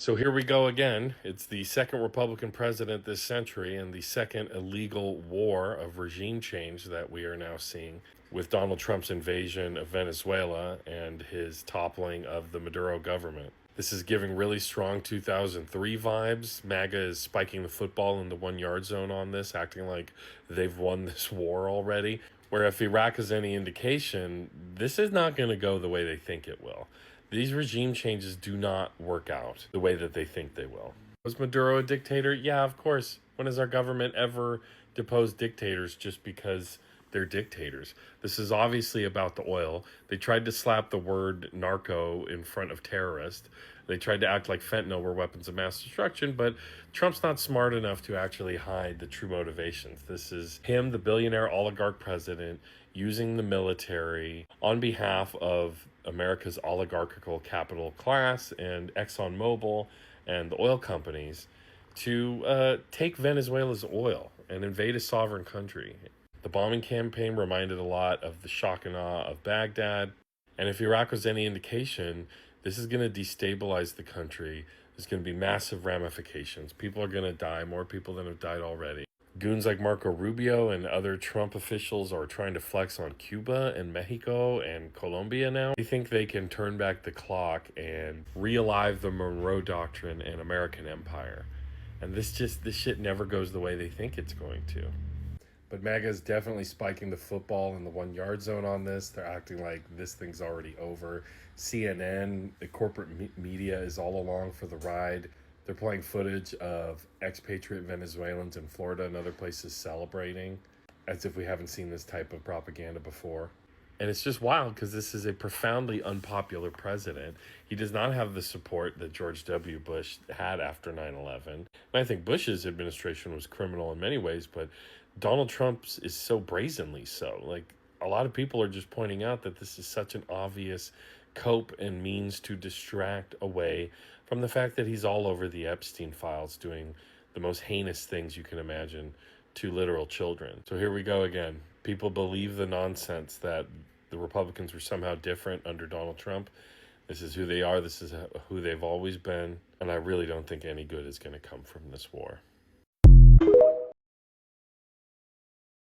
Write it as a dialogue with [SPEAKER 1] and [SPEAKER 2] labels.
[SPEAKER 1] So here we go again. It's the second Republican president this century and the second illegal war of regime change that we are now seeing with Donald Trump's invasion of Venezuela and his toppling of the Maduro government. This is giving really strong 2003 vibes. MAGA is spiking the football in the 1 yard zone on this, acting like they've won this war already. Where if Iraq is any indication, this is not going to go the way they think it will. These regime changes do not work out the way that they think they will. Was Maduro a dictator? Yeah, of course. When has our government ever deposed dictators just because they're dictators? This is obviously about the oil. They tried to slap the word narco in front of terrorist. They tried to act like fentanyl were weapons of mass destruction, but Trump's not smart enough to actually hide the true motivations. This is him, the billionaire oligarch president, using the military on behalf of America's oligarchical capital class and ExxonMobil and the oil companies to take Venezuela's oil and invade a sovereign country. The bombing campaign reminded a lot of the shock and awe of Baghdad. And if Iraq was any indication, this is going to destabilize the country. There's going to be massive ramifications. People are going to die, more people than have died already. Goons like Marco Rubio and other Trump officials are trying to flex on Cuba and Mexico and Colombia now. They think they can turn back the clock and re-alive the Monroe Doctrine and American empire. And this shit never goes the way they think it's going to. But MAGA is definitely spiking the football in the 1 yard zone on this. They're acting like this thing's already over. CNN, the corporate media, is all along for the ride. They're playing footage of expatriate Venezuelans in Florida and other places celebrating as if we haven't seen this type of propaganda before. And it's just wild because this is a profoundly unpopular president. He does not have the support that George W. Bush had after 9/11. And I think Bush's administration was criminal in many ways, but Donald Trump's is so brazenly so. Like, a lot of people are just pointing out that this is such an obvious cope and means to distract away from the fact that he's all over the Epstein files doing the most heinous things you can imagine to literal children. So here we go again. People believe the nonsense that the Republicans were somehow different under Donald Trump. This is who they are. This is who they've always been. And I really don't think any good is going to come from this war.